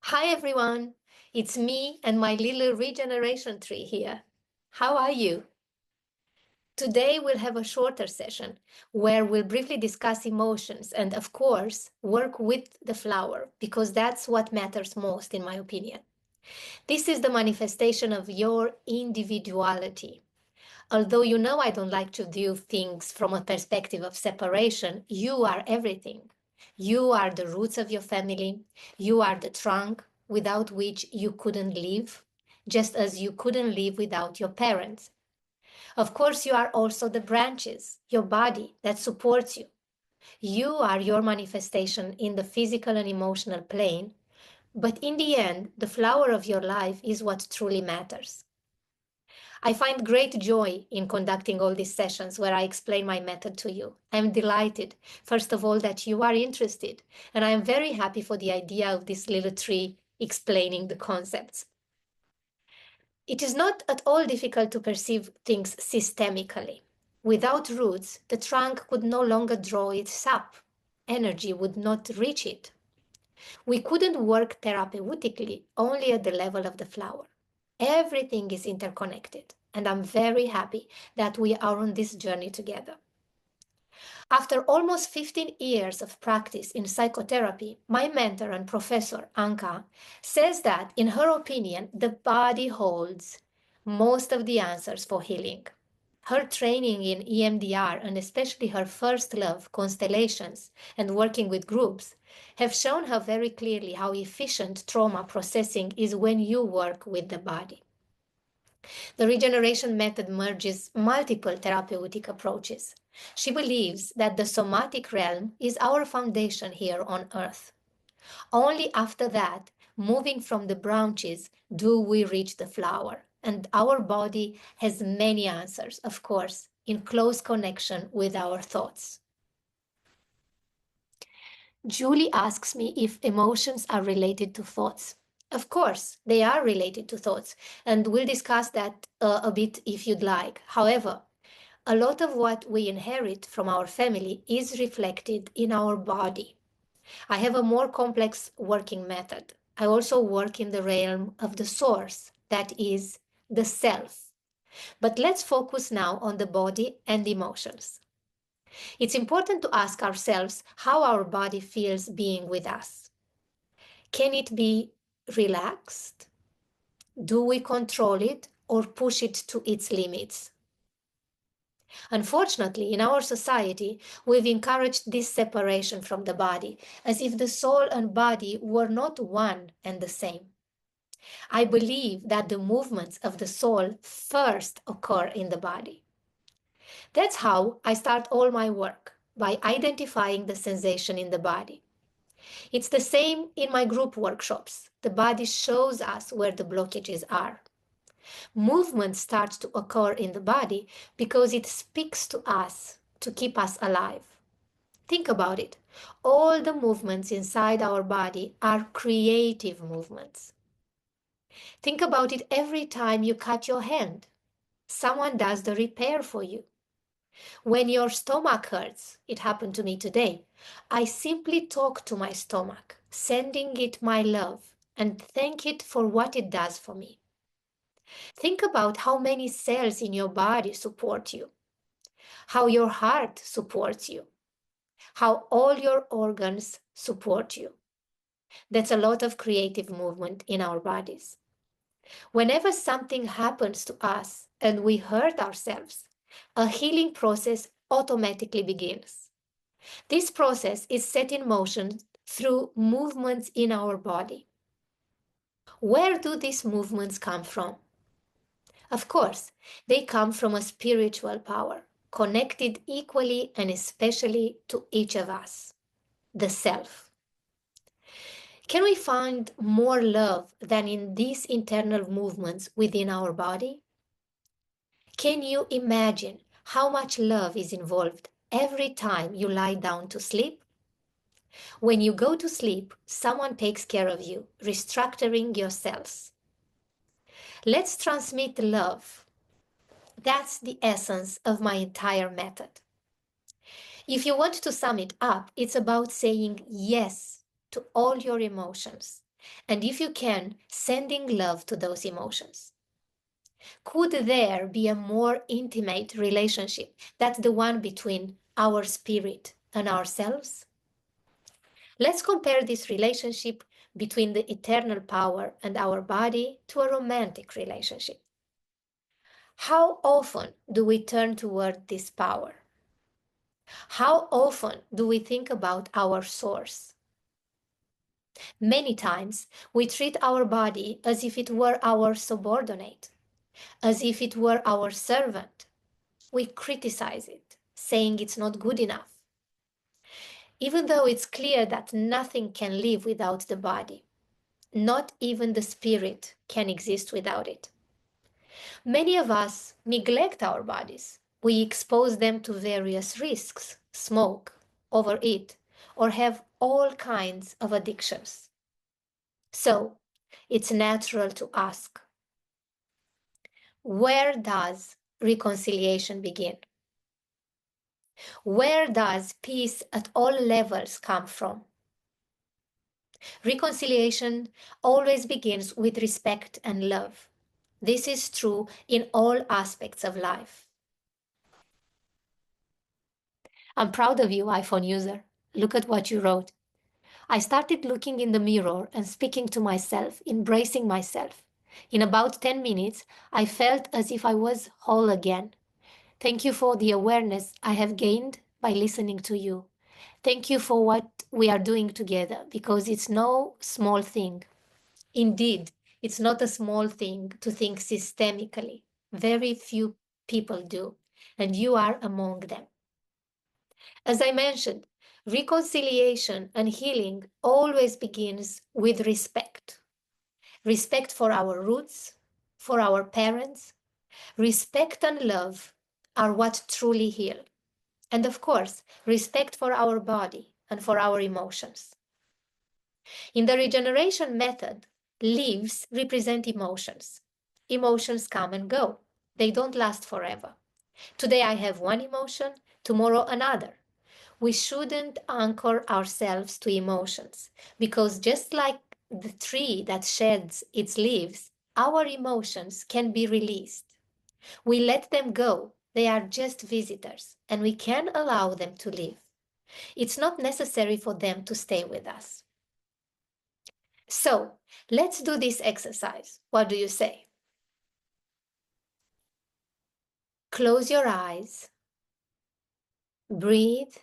Hi everyone, it's me and my little regeneration tree here. How are you? Today we'll have a shorter session where we'll briefly discuss emotions and, of course, work with the flower because that's what matters most, in my opinion. This is the manifestation of your individuality. Although you know I don't like to view things from a perspective of separation, you are everything. You are the roots of your family. You are the trunk without which you couldn't live, just as you couldn't live without your parents. Of course, you are also the branches, your body that supports you. You are your manifestation in the physical and emotional plane, but in the end, the flower of your life is what truly matters. I find great joy in conducting all these sessions where I explain my method to you. I'm delighted, first of all, that you are interested, and I am very happy for the idea of this little tree explaining the concepts. It is not at all difficult to perceive things systemically. Without roots, the trunk could no longer draw its sap. Energy would not reach it. We couldn't work therapeutically only at the level of the flower. Everything is interconnected, and I'm very happy that we are on this journey together. After almost 15 years of practice in psychotherapy, my mentor and professor, Anka, says that, in her opinion, the body holds most of the answers for healing. Her training in EMDR and especially her first love, constellations, and working with groups have shown her very clearly how efficient trauma processing is when you work with the body. The regeneration method merges multiple therapeutic approaches. She believes that the somatic realm is our foundation here on earth. Only after that, moving from the branches, do we reach the flower. And our body has many answers, of course, in close connection with our thoughts. Julie asks me if emotions are related to thoughts. Of course, they are related to thoughts, and we'll discuss that a bit if you'd like. However, a lot of what we inherit from our family is reflected in our body. I have a more complex working method. I also work in the realm of the source, that is, the self. But let's focus now on the body and emotions. It's important to ask ourselves how our body feels being with us. Can it be relaxed? Do we control it or push it to its limits? Unfortunately, in our society, we've encouraged this separation from the body, as if the soul and body were not one and the same. I believe that the movements of the soul first occur in the body. That's how I start all my work, by identifying the sensation in the body. It's the same in my group workshops. The body shows us where the blockages are. Movement starts to occur in the body because it speaks to us to keep us alive. Think about it. All the movements inside our body are creative movements. Think about it every time you cut your hand. Someone does the repair for you. When your stomach hurts, it happened to me today, I simply talk to my stomach, sending it my love and thank it for what it does for me. Think about how many cells in your body support you, how your heart supports you, how all your organs support you. That's a lot of creative movement in our bodies. Whenever something happens to us and we hurt ourselves, a healing process automatically begins. This process is set in motion through movements in our body. Where do these movements come from? Of course, they come from a spiritual power, connected equally and especially to each of us, the self. Can we find more love than in these internal movements within our body? Can you imagine how much love is involved every time you lie down to sleep? When you go to sleep, someone takes care of you, restructuring your cells. Let's transmit love. That's the essence of my entire method. If you want to sum it up, it's about saying yes to all your emotions And if you can, sending love to those emotions. Could there be a more intimate relationship? That's the one between our spirit and ourselves. Let's compare this relationship between the eternal power and our body to a romantic relationship. How often do we turn toward this power? How often do we think about our source? Many times we treat our body as if it were our subordinate, as if it were our servant. We criticize it, saying it's not good enough, even though it's clear that nothing can live without the body. Not even the spirit can exist without it. Many of us neglect our bodies. We expose them to various risks, smoke, overeat, or have all kinds of addictions. So, it's natural to ask, where does reconciliation begin? Where does peace at all levels come from? Reconciliation always begins with respect and love. This is true in all aspects of life. I'm proud of you, iPhone user. Look at what you wrote. I started looking in the mirror and speaking to myself, embracing myself. In about 10 minutes, I felt as if I was whole again. Thank you for the awareness I have gained by listening to you. Thank you for what we are doing together, because it's no small thing. Indeed, it's not a small thing to think systemically. Very few people do, and you are among them. As I mentioned, reconciliation and healing always begins with respect. Respect for our roots, for our parents. Respect and love are what truly heal. And of course, respect for our body and for our emotions. In the regeneration method, leaves represent emotions. Emotions come and go. They don't last forever. Today I have one emotion, tomorrow another. We shouldn't anchor ourselves to emotions, because just like the tree that sheds its leaves, our emotions can be released. We let them go. They are just visitors, and we can allow them to live. It's not necessary for them to stay with us. So, let's do this exercise. What do you say? Close your eyes, breathe,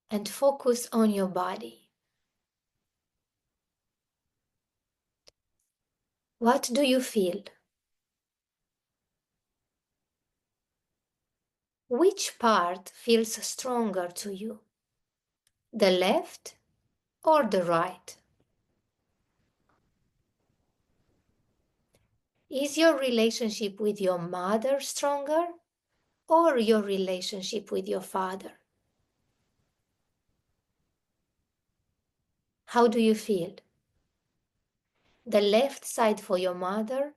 and focus on your body. What do you feel? Which part feels stronger to you? The left or the right? Is your relationship with your mother stronger or your relationship with your father? How do you feel? The left side for your mother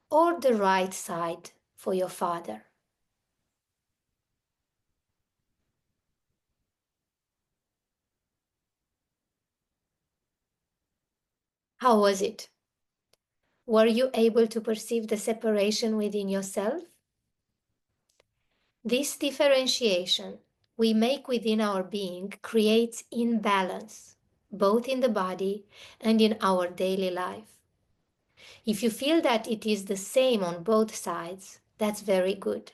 or the right side for your father? How was it? Were you able to perceive the separation within yourself? This differentiation we make within our being creates imbalance, both in the body and in our daily life. If you feel that it is the same on both sides, that's very good.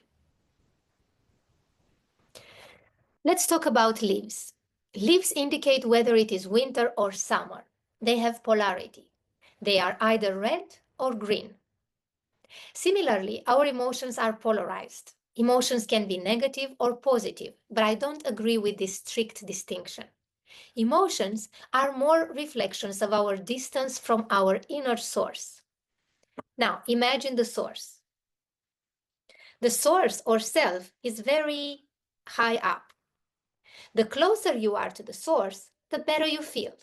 Let's talk about leaves. Leaves indicate whether it is winter or summer. They have polarity. They are either red or green. Similarly, our emotions are polarized. Emotions can be negative or positive, but I don't agree with this strict distinction. Emotions are more reflections of our distance from our inner source. Now, imagine the source. The source or self is very high up. The closer you are to the source, the better you feel.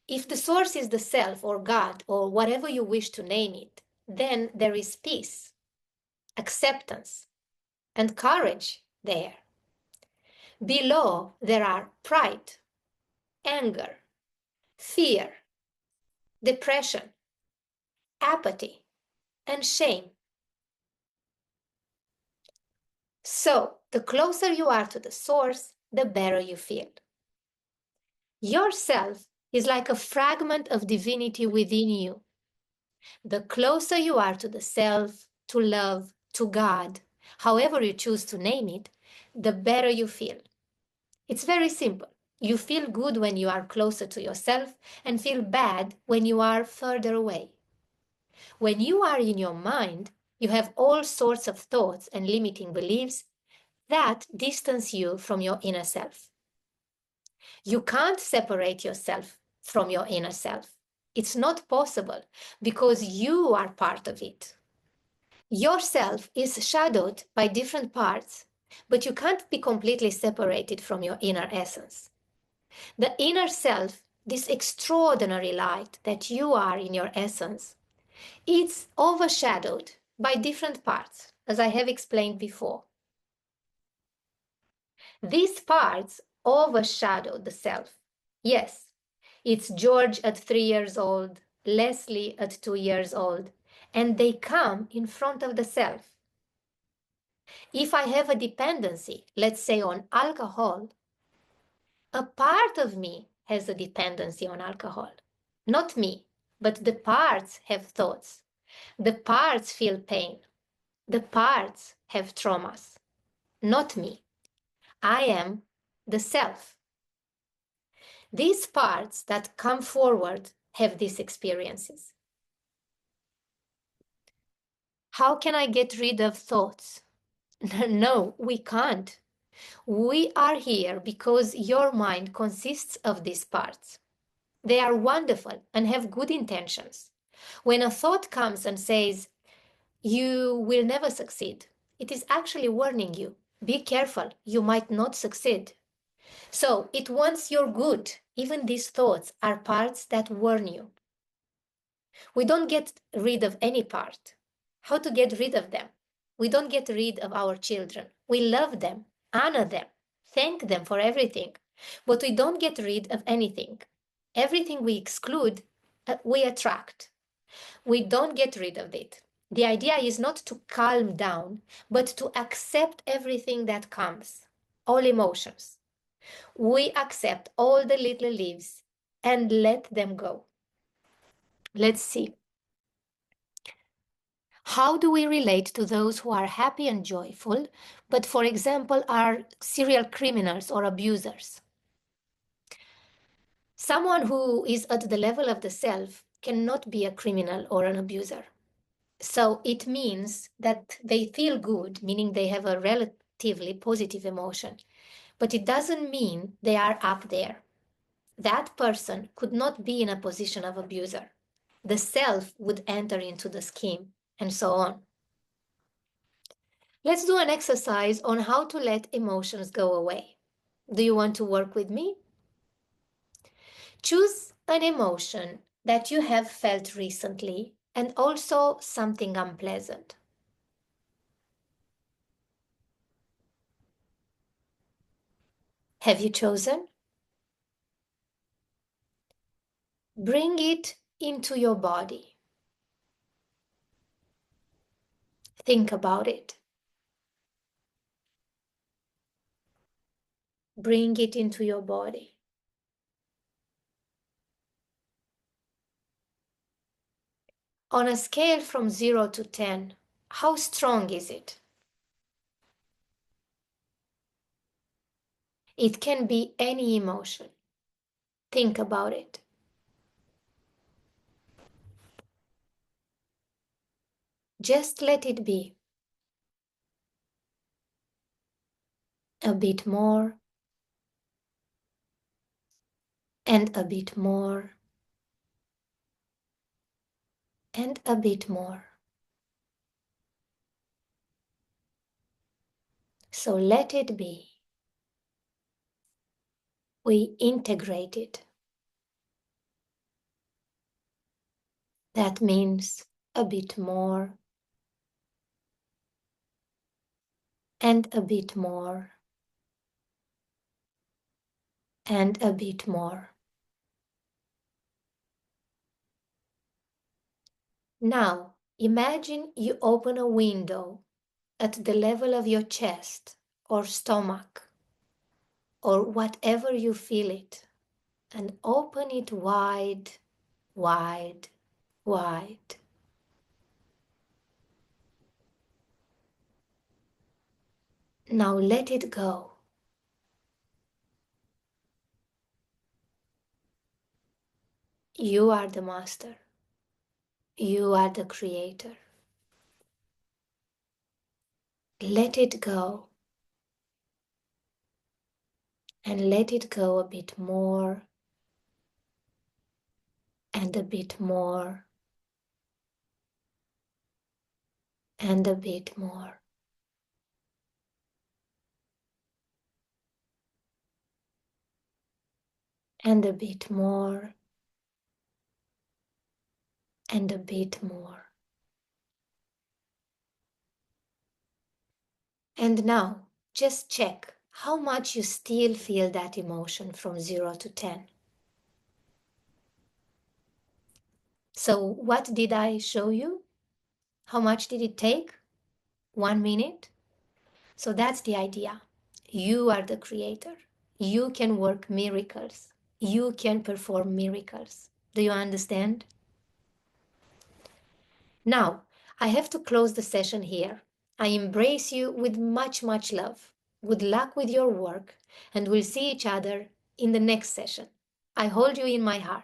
If the source is the self or God or whatever you wish to name it, then there is peace, acceptance, and courage there. Below, there are pride, anger, fear, depression, apathy, and shame. So, the closer you are to the source, the better you feel. Yourself is like a fragment of divinity within you. The closer you are to the self, to love, to God, however you choose to name it, the better you feel. It's very simple. You feel good when you are closer to yourself and feel bad when you are further away. When you are in your mind, you have all sorts of thoughts and limiting beliefs that distance you from your inner self. You can't separate yourself from your inner self. It's not possible because you are part of it. Yourself is shadowed by different parts, but you can't be completely separated from your inner essence. The inner self, this extraordinary light that you are in your essence, it's overshadowed by different parts, as I have explained before. These parts overshadow the self. Yes, it's George at 3 years old, Leslie at 2 years old, and they come in front of the self. If I have a dependency, let's say on alcohol, a part of me has a dependency on alcohol. Not me, but the parts have thoughts. The parts feel pain. The parts have traumas. Not me. I am the self. These parts that come forward have these experiences. How can I get rid of thoughts? No, we can't. We are here because your mind consists of these parts. They are wonderful and have good intentions. When a thought comes and says, you will never succeed, it is actually warning you. Be careful, you might not succeed. So it wants your good. Even these thoughts are parts that warn you. We don't get rid of any part. How to get rid of them? We don't get rid of our children. We love them, honor them, thank them for everything. But we don't get rid of anything. Everything we exclude, we attract. We don't get rid of it. The idea is not to calm down, but to accept everything that comes, all emotions. We accept all the little leaves and let them go. Let's see. How do we relate to those who are happy and joyful, but for example are serial criminals or abusers? Someone who is at the level of the self cannot be a criminal or an abuser. So it means that they feel good, meaning they have a relatively positive emotion, but it doesn't mean they are up there. That person could not be in a position of abuser. The self would enter into the scheme, and so on. Let's do an exercise on how to let emotions go away. Do you want to work with me? Choose an emotion that you have felt recently and also something unpleasant. Have you chosen? Bring it into your body. Think about it. Bring it into your body. On a scale from 0 to 10, how strong is it? It can be any emotion. Think about it. Just let it be. A bit more, and a bit more, and a bit more. So let it be. We integrate it. That means a bit more, and a bit more, and a bit more. Now, imagine you open a window at the level of your chest or stomach or whatever you feel it, and open it wide, wide, wide. Now let it go. You are the master. You are the creator. Let it go. And let it go a bit more and a bit more and a bit more. And a bit more and a bit more. And now, just check how much you still feel that emotion from 0 to 10. So what did I show you? How much did it take? 1 minute? So that's the idea. You are the creator. You can work miracles. You can perform miracles. Do you understand? Now, I have to close the session here. I embrace you with much, much love. Good luck with your work, and we'll see each other in the next session. I hold you in my heart.